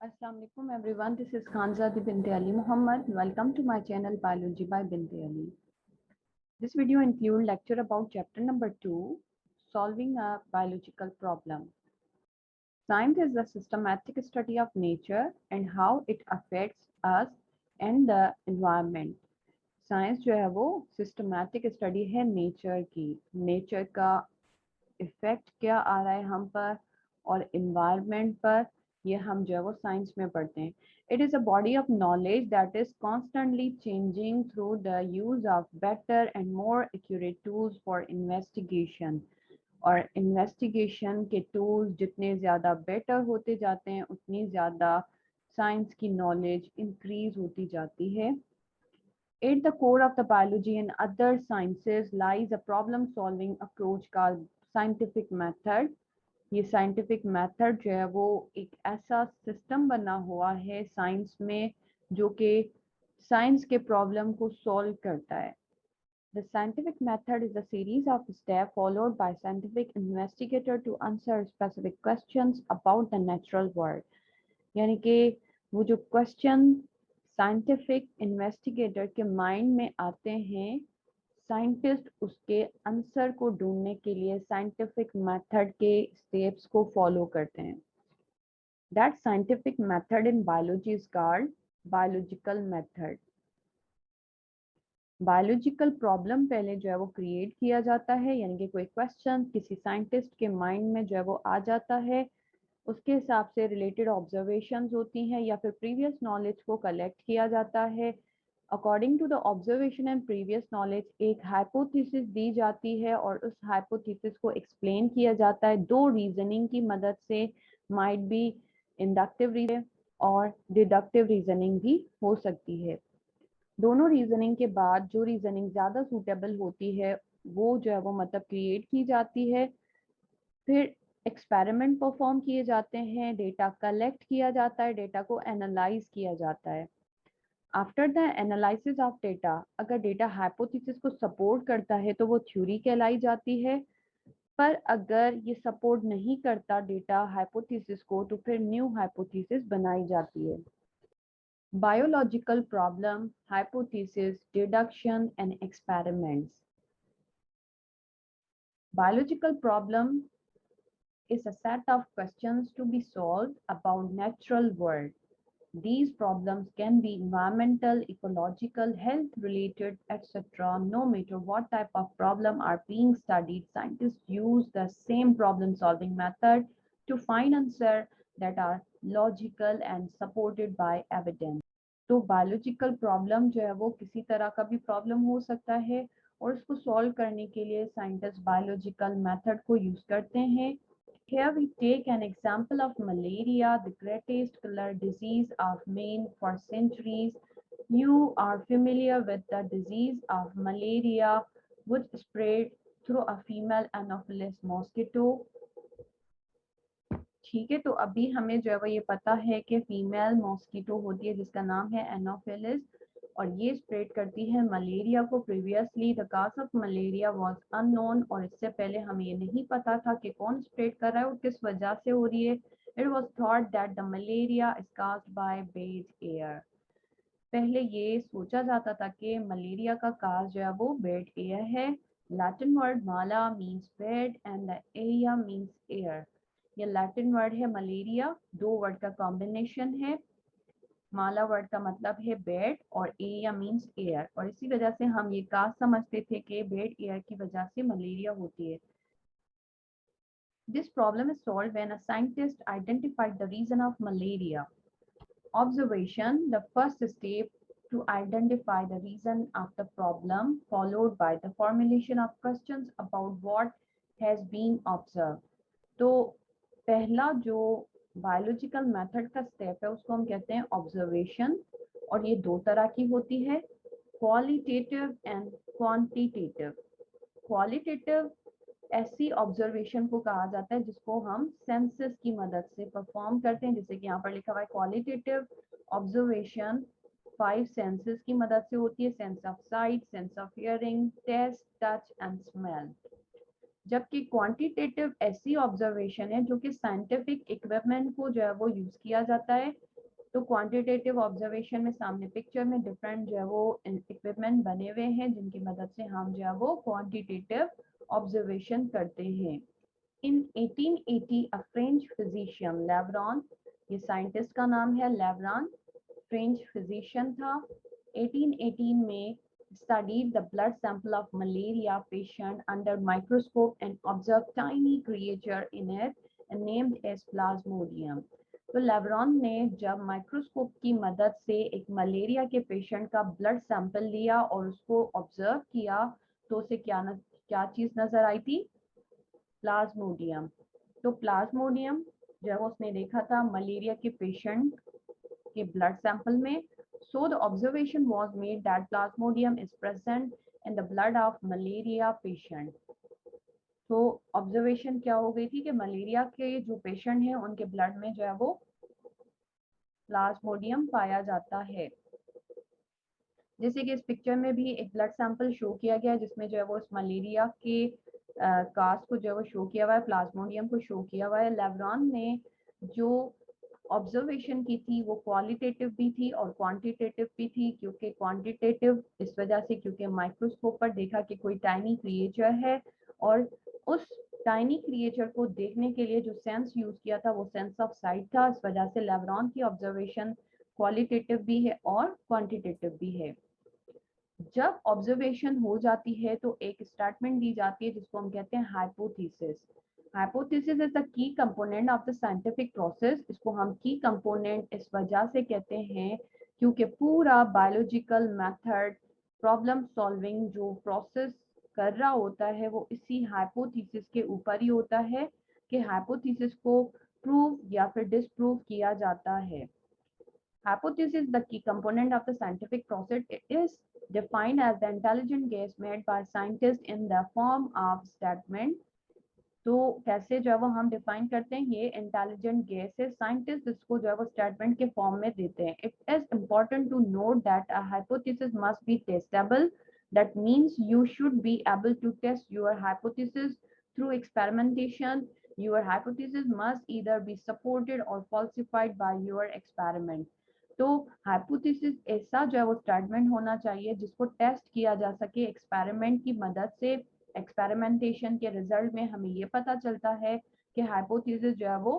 Assalamu alaikum everyone. This is Khanzadi Binti Ali Muhammad. Welcome to my channel Biology by Binti Ali. This video includes lecture about chapter number 2, Solving a Biological Problem. Science is the systematic study of nature and how it affects us and the environment. Science जो है वो systematic study है nature की, nature का effect क्या आ रहा है हम पर और इन्वायरमेंट पर, ये हम जो है वो साइंस में पढ़ते हैं. It is a body of knowledge that is constantly changing through the use of better and more accurate tools for investigation. और इन्वेस्टिगेशन के टूल्स जितने ज़्यादा बेटर होते जाते हैं उतनी ज़्यादा साइंस की नॉलेज इंक्रीज होती जाती है. At the core of the biology and other sciences lies a problem-solving approach called scientific method. ये scientific method जो है वो एक ऐसा system बना हुआ है साइंस में जो कि साइंस के प्रॉब्लम को सॉल्व करता है. The scientific method is a series of steps followed by scientific investigator to answer specific questions about the natural world. यानी कि वो जो क्वेश्चन साइंटिफिक इन्वेस्टिगेटर के माइंड में आते हैं, साइंटिस्ट उसके आंसर को ढूंढने के लिए साइंटिफिक मेथड के स्टेप्स को फॉलो करते हैं. That scientific method in biology is called biological method. Biological problem पहले जो है वो क्रिएट किया जाता है, यानी कि कोई क्वेश्चन किसी साइंटिस्ट के माइंड में जो है वो आ जाता है, उसके हिसाब से रिलेटेड ऑब्जर्वेशंस होती हैं या फिर प्रीवियस नॉलेज को कलेक्ट किया जाता है. According to the observation and previous knowledge एक हाइपोथेसिस दी जाती है और उस हाइपोथेसिस को एक्सप्लेन किया जाता है दो रीजनिंग की मदद से. माइट बी इंडक्टिव रीजनिंग और डिडक्टिव रीजनिंग भी हो सकती है. दोनों रीजनिंग के बाद जो रीजनिंग ज़्यादा सूटेबल होती है वो जो है वो मतलब क्रिएट की जाती है. फिर एक्सपेरिमेंट परफॉर्म किए जाते हैं, डेटा कलेक्ट किया जाता है, डेटा को एनालाइज किया जाता है. After the analysis of data, अगर डेटा हाइपोथेसिस को सपोर्ट करता है तो वो थ्योरी कहलाई जाती है, पर अगर ये सपोर्ट नहीं करता डेटा हाइपोथेसिस को तो फिर न्यू हाइपोथेसिस बनाई जाती है. Biological problem, hypothesis, deduction and experiments. Biological problem is a set of questions to be solved about natural world. These problems can be environmental, ecological, health related, etc. No matter what type of problem are being studied, scientists use the same problem solving method to find answers that are logical and supported by evidence. तो biological problem जो है वो किसी तरह का भी problem हो सकता है और उसको solve करने के लिए scientists biological method को use करते हैं. Here we take an example of malaria, the greatest killer disease of man for centuries. You are familiar with the disease of malaria, which spread through a female Anopheles mosquito. ठीक है, तो अभी हमें जो है वो ये पता है कि फीमेल मॉस्किटो होती है जिसका नाम है एनोफिलिस और ये स्प्रेड करती है मलेरिया को. Previously the cause of malaria was unknown और इससे पहले हमें ये नहीं पता था कि कौन स्प्रेड कर रहा है और किस वजह से हो रही है. It was thought that the malaria is caused by bed air. पहले ये सोचा जाता था कि मलेरिया का काज जो है वो बेड एयर है. Latin word Mala means bed and the area means air. ये लैटिन वर्ड है मलेरिया, दो वर्ड का कॉम्बिनेशन है. माला वर्ड का मतलब है बेड और एरिया मीन्स एयर, और इसी वजह से हम ये काज समझते थे कि बेड एयर की वजह से मलेरिया होती है. This problem is solved when a scientist identified the reason of malaria. Observation, the first step to identify the reason of the problem, followed by the formulation of questions about what has been observed. तो पहला जो biological method का step है उसको हम कहते हैं observation, और ये दो तरह की होती है, क्वालिटेटिव एंड क्वांटिटेटिव. क्वालिटेटिव ऐसी ऑब्जर्वेशन को कहा जाता है जिसको हम सेंसेस की मदद से परफॉर्म करते हैं, जैसे कि यहाँ पर लिखा हुआ है क्वालिटेटिव ऑब्जर्वेशन 5 सेंसेस की मदद से होती है, sense of sight, sense of hearing, taste, touch and smell. जबकि क्वांटिटेटिव ऐसी ऑब्जर्वेशन है जो कि साइंटिफिक इक्विपमेंट को जो है वो यूज किया जाता है, तो क्वांटिटेटिव ऑब्जर्वेशन में सामने पिक्चर में डिफरेंट जो है वो इक्विपमेंट बने हुए हैं जिनकी मदद से हम जो है वो क्वांटिटेटिव ऑब्जर्वेशन करते हैं। In 1880 a French physician Levron, ये साइंटिस्ट का नाम है लेवरॉन, फ्रेंच फिजिशियन था। 1818 में studied the blood sample of malaria patient under microscope and observed tiny creature in it and named as plasmodium। तो लेवरॉन ने जब माइक्रोस्कोप की मदद से एक मलेरिया के पेशेंट का ब्लड सैंपल लिया और उसको ऑब्जर्व किया तो उसे क्या चीज नजर आई थी? प्लाज्मोडियम। तो प्लाज्मोडियम जो है उसने देखा था मलेरिया के पेशेंट के ब्लड सैंपल में। So the observation was made that Plasmodium is present in the blood of malaria patient. तो ऑब्जर्वेशन क्या हो गई थी कि मलेरिया के जो पेशेंट हैं उनके ब्लड में जो है वो प्लाज्मोडियम पाया जाता है। जैसे कि इस पिक्चर में भी एक ब्लड सैंपल शो किया गया है जिसमें जो है वो इस मलेरिया के कास्ट को जो है वो शो किया हुआ है, प्लाज्मोडियम को शो किया हुआ है। लेवरॉन ने जो ऑब्जर्वेशन की थी वो क्वालिटेटिव भी थी और क्वांटिटेटिव भी थी। क्योंकि क्वांटिटेटिव इस वजह से क्योंकि माइक्रोस्कोप पर देखा कि कोई टाइनी क्रिएचर है और उस टाइनी क्रिएचर को देखने के लिए जो सेंस यूज किया था वो सेंस ऑफ साइट था। इस वजह से लेवरॉन की ऑब्जर्वेशन क्वालिटेटिव भी है और क्वांटिटेटिव भी है। जब ऑब्जर्वेशन हो जाती है तो एक स्टेटमेंट दी जाती है जिसको हम कहते हैं hypothesis. Hypothesis is the key component of the scientific process. इसको हम की कंपोनेंट इस वजह से कहते हैं क्योंकि पूरा बायोलॉजिकल मेथड प्रॉब्लम सॉल्विंग जो प्रोसेस कर रहा होता है वो इसी हाइपोथेसिस के ऊपर ही होता है कि हाइपोथेसिस को प्रूव या फिर डिसप्रूव किया जाता है। Hypothesis, the key component of the scientific process, is defined as the intelligent guess made by scientists in the form of statement। तो कैसे जो है वो हम डिफाइन करते हैं? ये इंटेलिजेंट गेस है, साइंटिस्ट इसको जो है वो स्टेटमेंट के फॉर्म में देते हैं। It is important to note that a hypothesis must be testable. That means you should be able to test your hypothesis through experimentation. Your hypothesis must either be supported or falsified by your experiment. तो hypothesis ऐसा जो है वो statement होना चाहिए जिसको test किया जा सके एक्सपेरिमेंट की मदद से। एक्सपेरिमेंटेशन के रिजल्ट में हमें ये पता चलता है कि हाइपोथेसिस जो है वो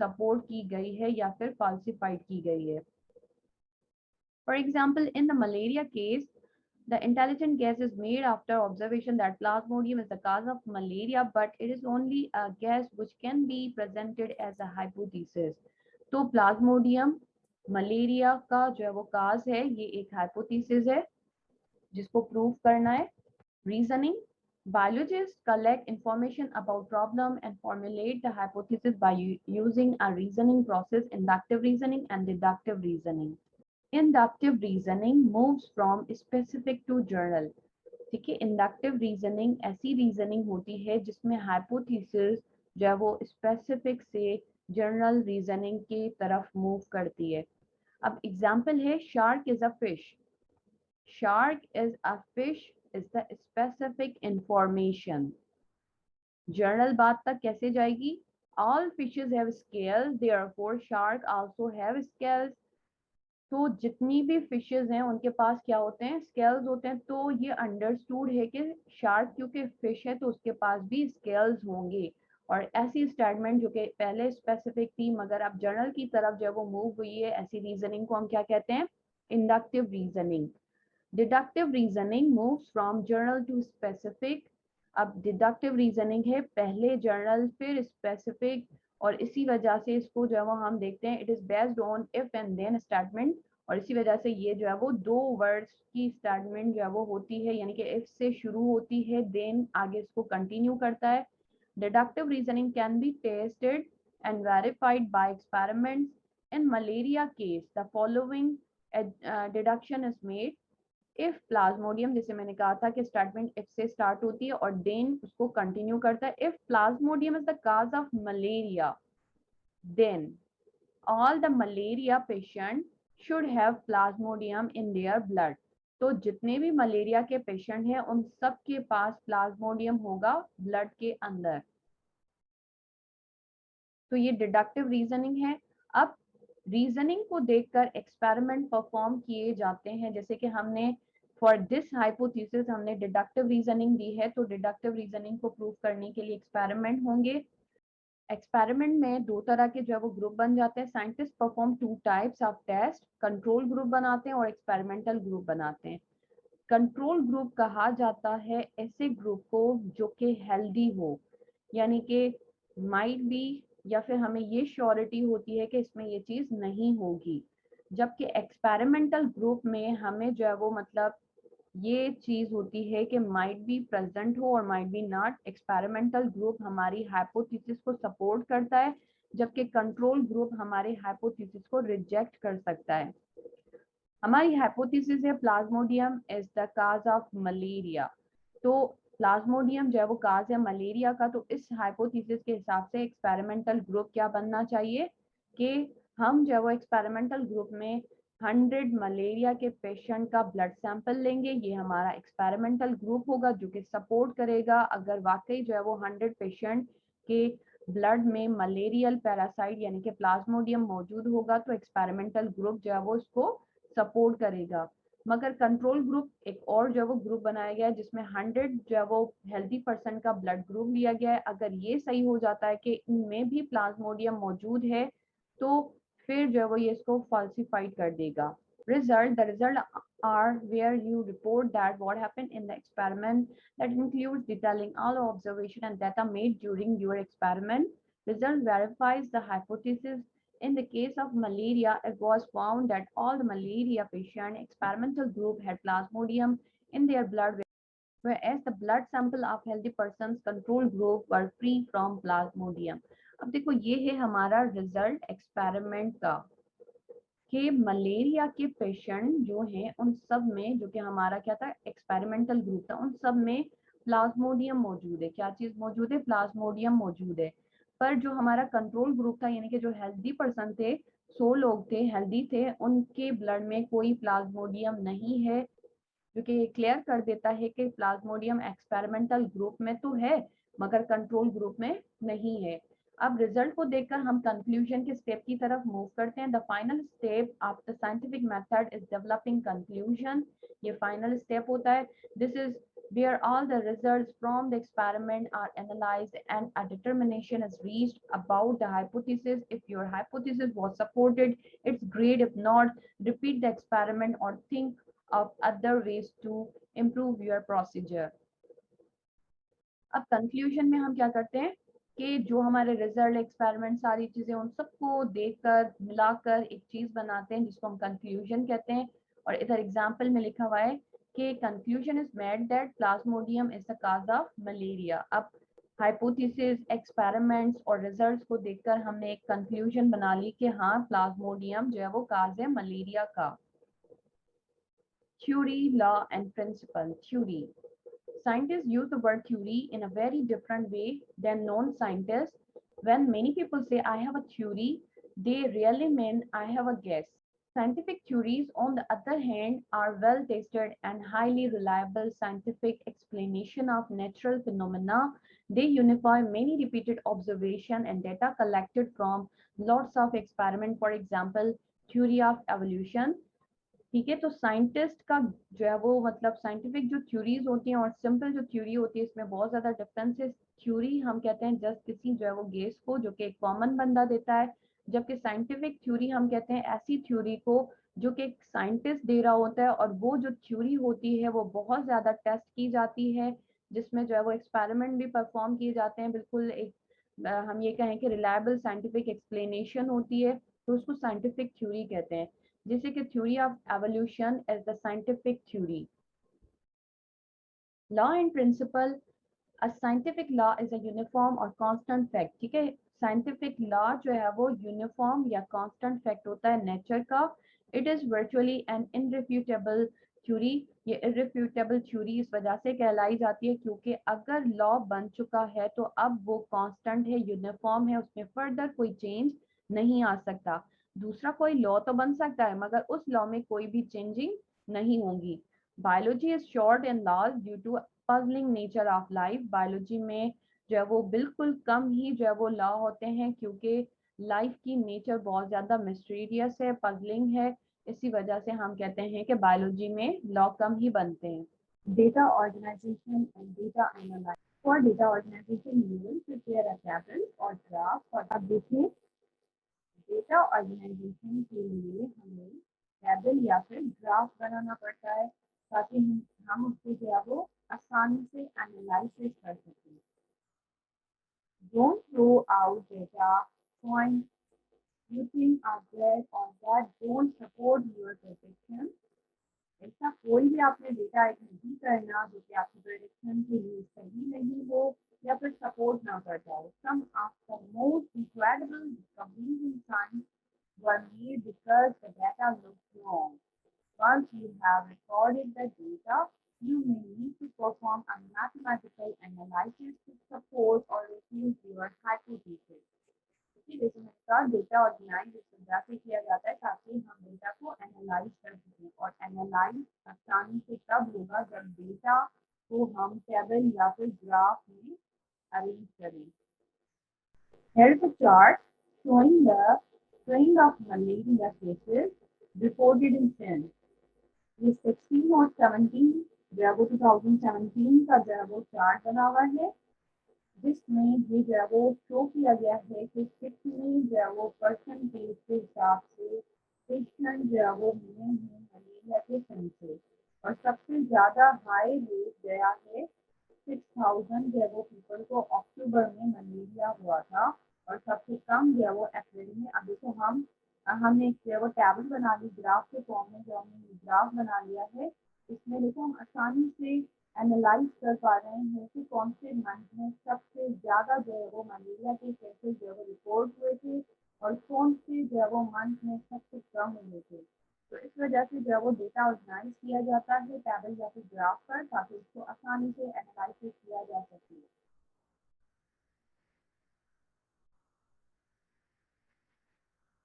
सपोर्ट की गई है या फिर फॉल्सिफाइड की गई है। For example in the malaria case the intelligent guess is made after observation that plasmodium is the cause of malaria, but it is only a guess which can be presented as a hypothesis। तो Plasmodium malaria का जो है वो काज है, ये एक hypothesis है जिसको प्रूव करना है। Reasoning, biologists collect information about problem and formulate the hypothesis by using a reasoning process, inductive reasoning and deductive reasoning। Inductive reasoning moves from specific to general। ठीक है, इंडक्टिव रीजनिंग ऐसी reasoning होती है जिसमें hypothesis जो है वो specific से जनरल रीजनिंग की तरफ मूव करती है। अब एग्जांपल है shark is a fish. Shark is a fish is the specific information. General बात तक कैसे जाएगी? All fishes have scales, therefore shark also have scales. तो जितनी भी फिशेस हैं उनके पास क्या होते हैं? स्केल्स होते हैं। तो ये अंडरस्टूड है कि शार्क क्योंकि फिश है तो उसके पास भी स्केल्स होंगे। और ऐसी स्टेटमेंट जो कि पहले स्पेसिफिक थी मगर अब जनरल की तरफ जब वो मूव हुई है, ऐसी रीजनिंग को हम क्या कहते हैं? Inductive reasoning. Deductive reasoning moves from general to specific. अब डिडक्टिव रीजनिंग है पहले जनरल फिर स्पेसिफिक, और इसी वजह से इसको जो है वो हम देखते हैं it is based on if and then statement. और इसी वजह से ये जो है वो दो वर्ड्स की स्टेटमेंट जो है वो होती है, यानी कि इफ से शुरू होती है देन आगे इसको कंटिन्यू करता है। Deductive reasoning can be tested and verified bye experiments. In malaria case the following deduction is made. If Plasmodium, जैसे मैंने कहा था कि स्टेटमेंट इफ से स्टार्ट होती है और देन उसको कंटिन्यू करता है। If Plasmodium is the cause of malaria then all the malaria patient should have Plasmodium in their blood. तो जितने भी मलेरिया के पेशेंट हैं उन सब के पास प्लाज्मोडियम होगा ब्लड के अंदर। तो ये डिडक्टिव रीजनिंग है। अब रीजनिंग को देखकर एक्सपेरिमेंट परफॉर्म किए जाते हैं, जैसे कि हमने फॉर दिस हाइपोथेसिस हमने डिडक्टिव रीजनिंग दी है, तो डिडक्टिव रीजनिंग को प्रूव करने के लिए एक्सपेरिमेंट होंगे। एक्सपेरिमेंट में दो तरह के जो है वो ग्रुप बन जाते हैं। Scientist perform two types of test, control group बनाते हैं और एक्सपेरिमेंटल ग्रुप बनाते हैं। कंट्रोल ग्रुप कहा जाता है ऐसे ग्रुप को जो कि हेल्दी हो, यानी कि माइट बी, या फिर हमें ये श्योरिटी होती है कि इसमें ये चीज नहीं होगी। जबकि एक्सपेरिमेंटल ग्रुप में हमें जो है वो मतलब ये चीज होती है कि माइट बी प्रेजेंट हो और might be not. Experimental group हमारी हाइपोथेसिस को सपोर्ट करता है, जबकि कंट्रोल ग्रुप हमारे हाइपोथेसिस को रिजेक्ट कर सकता है। हमारी हाइपोथेसिस है Plasmodium is the cause of malaria, तो प्लाज्मोडियम जो है वो काज है मलेरिया का। तो इस हाइपोथेसिस के हिसाब से एक्सपेरिमेंटल ग्रुप क्या बनना चाहिए कि हम जो है वो एक्सपेरिमेंटल ग्रुप में 100 मलेरिया के पेशेंट का ब्लड सैंपल लेंगे। ये हमारा एक्सपेरिमेंटल ग्रुप होगा जो कि सपोर्ट करेगा अगर वाकई जो है वो 100 पेशेंट के ब्लड में मलेरियल पैरासाइट यानी कि प्लाज्मोडियम मौजूद होगा, तो एक्सपेरिमेंटल ग्रुप जो है वो इसको सपोर्ट करेगा। मगर कंट्रोल ग्रुप एक और जो है वो ग्रुप बनाया गया है जिसमें 100 जो है वो हेल्दी पर्सन का ब्लड ग्रुप लिया गया है। अगर ये सही हो जाता है कि इनमें भी प्लाज्मोडियम मौजूद है, तो फिर जो है वो ये इसको फॉल्सिफाइड कर देगा। The result are where you report that what happened in the experiment, that includes detailing all observation and data made during your experiment. Result verifies the hypothesis. In the case of malaria, it was found that all the malaria patient experimental group had plasmodium in their blood, whereas the blood sample of healthy persons control group were free from plasmodium. अब देखो ये है हमारा result experiment का कि malaria के patient जो हैं उन सब में, जो कि हमारा क्या था एक्सपेरिमेंटल ग्रुप था, उन सब में प्लाज्मोडियम मौजूद है। क्या चीज मौजूद है? प्लाज्मोडियम मौजूद है। पर जो हमारा कंट्रोल ग्रुप था यानी कि जो हेल्दी पर्सन थे, 100 लोग थे हेल्दी थे, उनके ब्लड में कोई प्लाज्मोडियम नहीं है, जो कि क्लियर कर देता है कि प्लाज्मोडियम एक्सपेरिमेंटल ग्रुप में तो है मगर कंट्रोल ग्रुप में नहीं है। अब रिजल्ट को देखकर हम कंक्लूजन के स्टेप की तरफ मूव करते हैं। The final step of the scientific method is developing conclusion. ये फाइनल स्टेप होता है। This is where all the results from the experiment are analyzed and a determination is reached about the hypothesis. If your hypothesis was supported, it's great. If not, repeat the experiment or think of other ways to improve your procedure. अब conclusion में हम क्या करते हैं कि जो हमारे result experiment सारी चीजें उन सबको देखकर मिलाकर एक चीज बनाते हैं जिसको हम कंक्लूजन कहते हैं। और इधर एग्जांपल में लिखा हुआ है कि conclusion is made that Plasmodium is the cause of malaria. अब हाइपोथेसिस, एक्सपेरिमेंट्स और रिजल्ट्स को देखकर हमने एक कंक्लूजन बना ली कि हाँ प्लाज्मोडियम जो है वो काज है मलेरिया का। Theory, law, and principle. Theory. Scientists use the word theory in a very different way than non-scientists. When many people say, I have a theory, they really mean I have a guess. Scientific theories, on the other hand, are well-tested and highly reliable scientific explanation of natural phenomena. They unify many repeated observation and data collected from lots of experiment. For example, theory of evolution. ठीक है, तो scientist का जो है वो मतलब scientific जो theories होती हैं और सिंपल जो थ्योरी होती है इसमें बहुत ज्यादा डिफरेंस है। थ्योरी हम कहते हैं जस्ट किसी जो है वो गेस को जो कि एक कॉमन बंदा देता है, जबकि साइंटिफिक थ्योरी हम कहते हैं ऐसी थ्योरी को जो कि एक साइंटिस्ट दे रहा होता है, और वो जो थ्योरी होती है वो बहुत ज्यादा टेस्ट की जाती है, जिसमें जो है वो एक्सपेरिमेंट भी परफॉर्म किए जाते हैं। बिल्कुल एक हम ये कहें कि रिलायबल साइंटिफिक एक्सप्लेनेशन होती है, तो उसको साइंटिफिक थ्योरी कहते हैं। जैसे कि theory of evolution is the scientific theory. Law and principle. A scientific law is a uniform or constant fact. ठीक है, साइंटिफिक लॉ जो है वो यूनिफॉर्म या कांस्टेंट फैक्ट होता है नेचर का। It is virtually an irrefutable theory. ये इररिफ्यूटेबल थ्योरी इस वजह से कहलाई जाती है क्योंकि अगर लॉ बन चुका है तो अब वो कांस्टेंट है, यूनिफॉर्म है, उसमें फर्दर कोई चेंज नहीं आ सकता। दूसरा कोई लॉ तो बन सकता है मगर उस लॉ में कोई भी चेंजिंग नहीं होगी। Biology is short and laws due to puzzling nature of life. Biology में जो है वो बिल्कुल कम ही जो है वो लॉ होते हैं क्योंकि लाइफ की नेचर बहुत ज़्यादा मिस्टीरियस है, पजलिंग है। इसी वजह से हम कहते हैं कि बायोलॉजी में लॉ कम ही बनते हैं। Data organization and data analyze. For data organization you will prepare a table or graph. और अब देखिए, डेटा ऑर्गेनाइजेशन के लिए हमें टेबल या फिर ग्राफ बनाना पड़ता है ताकि हम उसको जो है वो आसानी से एनालाइसिस कर सकें। Don't throw out data points you think are there or that don't support your prediction. ऐसा कोई भी आपने डेटा एक नहीं करना जो कि आपकी प्रेडिक्शन के लिए सही नहीं हो या फिर सपोर्ट ना कर पाओ। Some of the most incredible discoveries in science were made because the data looked wrong. Once you have recorded the data, you may need to perform a mathematical analysis to support or refute your hypothesis. इसी वजह से का data organise इस वजह से किया जाता है ताकि हम डेटा को एनालाइज कर सकें। और एनालाइज आसानी से तब होगा जब डेटा को हम टेबल या फिर ग्राफ में अरेंज करें। Here is a chart showing the trend of malaria cases reported in Sindh. ये 16 और 17 जो है वो 2017 का जो है वो चार्ट बना हुआ है, जिसमें ये जो है वो शो किया गया है कि कितने जो है वो परसेंटेज के हिसाब से पेशेंट जो है वो मिले हैं मलेरिया के सन से। और सबसे ज़्यादा हाई रेट गया है 6000 जो है वो पीपल को अक्टूबर में मलेरिया हुआ था और सबसे कम जो है वो अप्रैल में। अभी तो हमने जो है वो टेबल बना ली, ग्राफ के फॉर्म में जो हमने ग्राफ बना लिया है, इसमें देखो हम आसानी से एनालाइज कर पा रहे हैं कि कौन से मंथ में सबसे ज़्यादा जो है वो मलेरिया के केसेस जो है वो रिपोर्ट हुए थे और कौन से जो है वो मंथ में सबसे कम हुए थे। तो इस वजह से जो है वो डेटा ऑर्गेनाइज किया जाता है टेबल या फिर ग्राफ पर ताकि उसको आसानी से एनालाइसिस किया जा सके।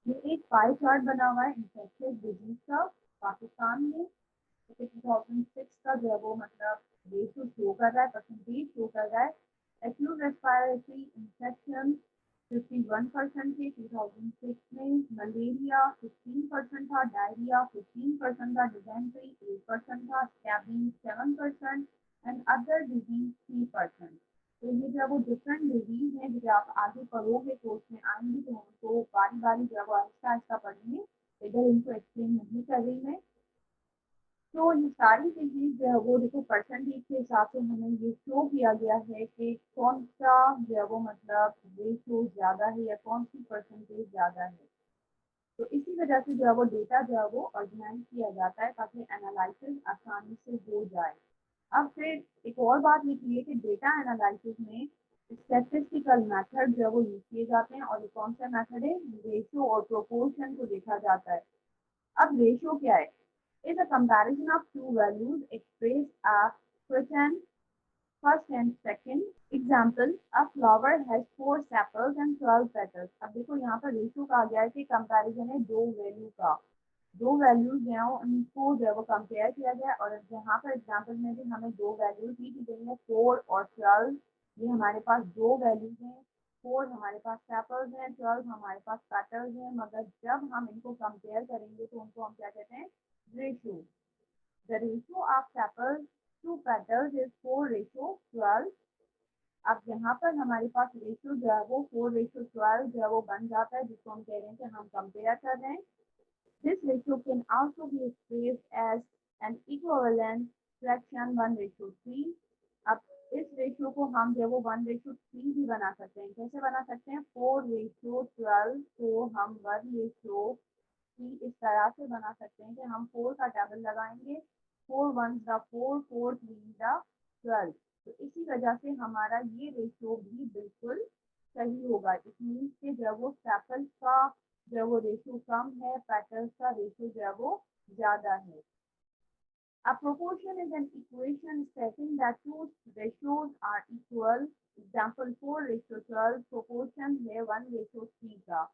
ये एक पाई चार्ट बना हुआ है इन्फेक्शियस डिजीज का पाकिस्तान में। 2006 का जो है वो मतलब रेशियो शो कर रहा है, परसेंटेज शो कर रहा है। एक्यूट रेस्पिरेटरी इन्फेक्शन 51% थे 2006 में, मलेरिया 15% था, डायरिया 15% था, डिजेंट्री 8% था, स्कैबिंग 7% एंड अदर डिजीज 3%। तो ये जो है वो डिफरेंट डिजीज है जो आप आगे पढ़ोगे कोर्स में आएंगे तो उनको बारी बारी जो है वो आहिस्ता आहिस्ता पढ़ेंगे, इधर इनको एक्सप्लेन नहीं कर रही मैं। तो ये सारी डिजीज जो है वो देखो परसेंटेज के हिसाब से हमें ये शो किया गया है कि कौन सा जो है वो मतलब रेशियो ज़्यादा है या कौन सी परसेंटेज ज़्यादा है। तो इसी वजह से जो है वो डेटा जो है वो ऑर्गेनाइज किया जाता है ताकि एनालिसिस आसानी से हो जाए। अब फिर एक और बात ये की है कि डेटा एनालिसिस में स्टैटिस्टिकल मेथड जो है वो यूज किए जाते हैं और ये कौन सा मेथड है, रेशियो और प्रोपोर्शन को देखा जाता है। अब रेशियो क्या है? Is a comparison of two values express a question first and second. Example, a flower has 4 sepals and 12 petals. अब देखो यहाँ पर रेशियो कहा गया है कि कंपैरिजन है दो वैल्यू का, दो वैल्यूज हैं उनको जो है वो कंपेयर किया गया और यहाँ पर एग्जाम्पल में भी हमें दो वैल्यूज दी गई है 4 और 12। ये हमारे पास दो वैल्यूज हैं, 4 हमारे पास सेपल्स हैं, 12 हमारे पास पेटल्स हैं, मगर जब हम इनको कंपेयर करेंगे तो उनको हम क्या कहते हैं, ratio. The ratio of sepals to petals is 4:12। अब यहाँ पर हमारे पास रेशियो जो है वो 4:12 जो है वो बन जाता है, जिसको हम कह रहे हैं कि हम कंपेयर कर रहे हैं। This ratio can also be expressed as an equivalent fraction 1:3। अब इस रेशियो को हम जो है वो 1:3 भी बना सकते हैं। कैसे बना सकते हैं? 4:12 को हम 1:3 इस तरह से बना सकते हैं कि हम 4 का टेबल लगाएंगे, 4 1 4, 4 3 12। तो इसी वजह से हमारा ये रेशियो भी बिल्कुल सही होगा। इट मीन्स कि जब वो सेपल्स का जो वो रेशियो कम है, पेटल्स का रेशियो जो है वो ज़्यादा है। A proportion is an equation stating that two ratios are equal. Example 4:12 proportion है 1:3 का।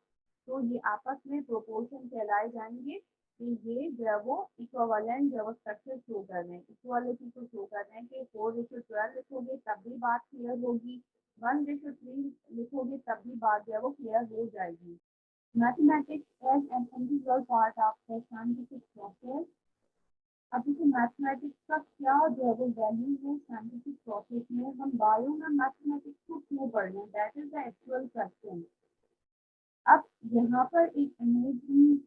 तो ये आपस में प्रोपोर्शन कहलाए जाएंगे कि ये जो है वो इक्विवेलेंट जो है वो स्ट्रक्चर शो कर रहे हैं, इक्वालिटी को शो कर रहे हैं कि 4:12 लिखोगे तब भी बात क्लियर होगी, 1:3 लिखोगे तब भी बात जो है वो क्लियर हो जाएगी। Mathematics as an integral part of the scientific process. अब जैसे मैथमेटिक्स का क्या जो है वो वैल्यू है साइंटिफिक प्रोसेस में, हम बायो में मैथमेटिक्स को क्यों पढ़ रहे हैं, that is the actual question. अब यहाँ पर एक इमेज,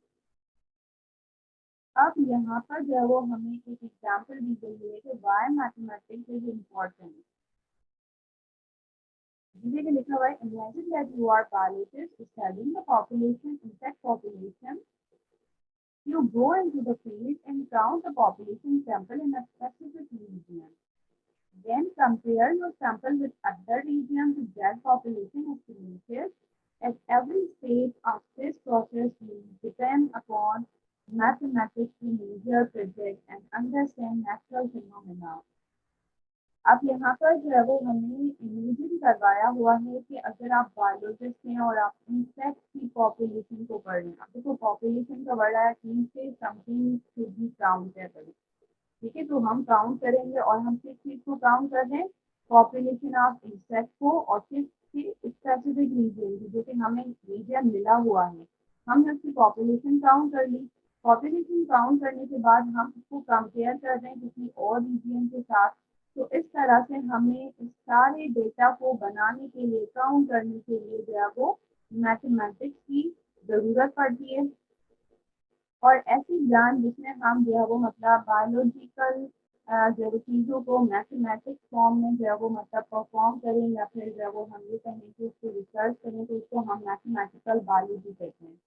अब यहाँ पर जो है वो हमें एक एग्जाम्पल दी गई है कि वाई मैथमेटिक्स इज इम्पोर्टेंट। जैसे कि लिखा हुआ है, imagine that you are biologist studying the population, insect population. You go into the field and count the population sample in a specific region. Then compare your sample with other regions to get population estimated. At every stage of this process will depend upon mathematics to measure, predict, and understand natural phenomena. अब यहाँ पर जो है वो हमें imagine करवाया हुआ है कि अगर आप बायोलॉजिस्ट हैं और आप इंसेक्ट की पॉपुलेशन को पढ़ रहे हैं, देखो पॉपुलेशन का वर्ड आया 3 से समथिंग शुड बी काउंटेबल। ठीक है, तो हम काउंट करेंगे और हम किस चीज को काउंट कर रहे हैं, पॉपुलेशन ऑफ इंसेक्ट को, और किस स्पेसिफिक रीजन की, जो कि हमें रीजन मिला हुआ है, हमने उसकी पॉपुलेशन काउंट कर ली। पॉपुलेशन काउंट करने के बाद हम उसको कंपेयर कर रहे हैं किसी और रीजन के साथ। तो इस तरह से हमें इस सारे डेटा को बनाने के लिए, काउंट करने के लिए जो है वो मैथमेटिक्स की जरूरत पड़ती है। और ऐसी ज्ञान जिसमें हम जो है वो मतलब बायोलॉजिकल जो है चीज़ों को मैथमेटिक्स फॉर्म में जो है वो मतलब परफॉर्म करें, या फिर जो है वो हम ये कहें कि उसको रिसर्च करें, तो उसको हम मैथमेटिकल बायोलॉजी कहते हैं।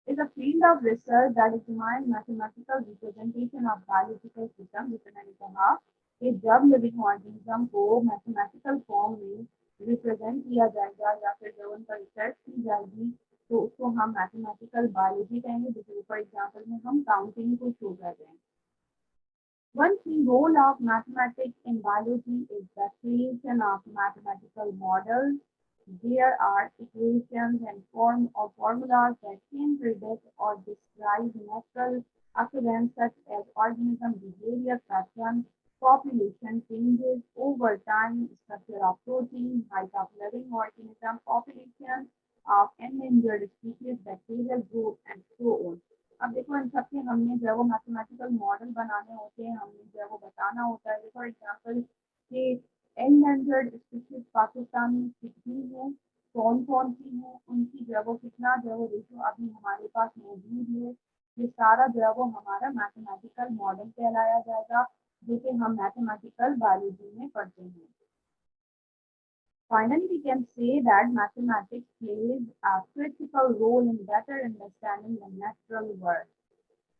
Is a field of research that examines mathematical representation of biological system. जैसे मैंने कहा कि जब लिविंग ऑर्गेनिज्म को मैथमेटिकल फॉर्म में रिप्रेजेंट किया जाएगा या फिर जब उन पर रिसर्च की जाएगी, तो उसको हम मैथमेटिकल बायोलॉजी कहेंगे। जैसे फॉर एग्जाम्पल में हम काउंटिंग को शो कर रहे हैं। One key role of mathematics in biology is the creation of mathematical models. There are equations and formulas that can predict or describe natural occurrences such as organism behavior patterns, population changes over time, structure of protein, height of living organism, population of endangered species, bacterial growth, and so on. अब देखो इन सब के हमने जो है वो mathematical model बनाने होते हैं, हमने जो है वो बताना होता है। फॉर एग्जांपल कि एंडेंजर्ड स्पीशीज पाकिस्तान में कितनी है, कौन कौन सी है, उनकी जो है वो कितना जो है वो रेशो अभी हमारे पास मौजूद है, ये सारा जो है वो हमारा मैथमेटिकल मॉडल कहलाया जाएगा, जो कि हम मैथमेटिकल बायोलॉजी में पढ़ते हैं। Finally, we can say that mathematics plays a critical role in better understanding the natural world.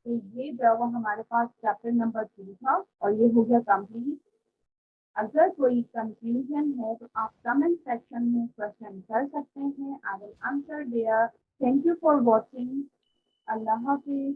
तो ये जो वो हमारे पास चैप्टर नंबर 2 था और ये हो गया कंप्लीट। अगर कोई कंफ्यूजन है तो आप कमेंट सेक्शन में क्वेश्चन कर सकते हैं। I will answer there. Thank you for watching. अल्लाह हाफिज।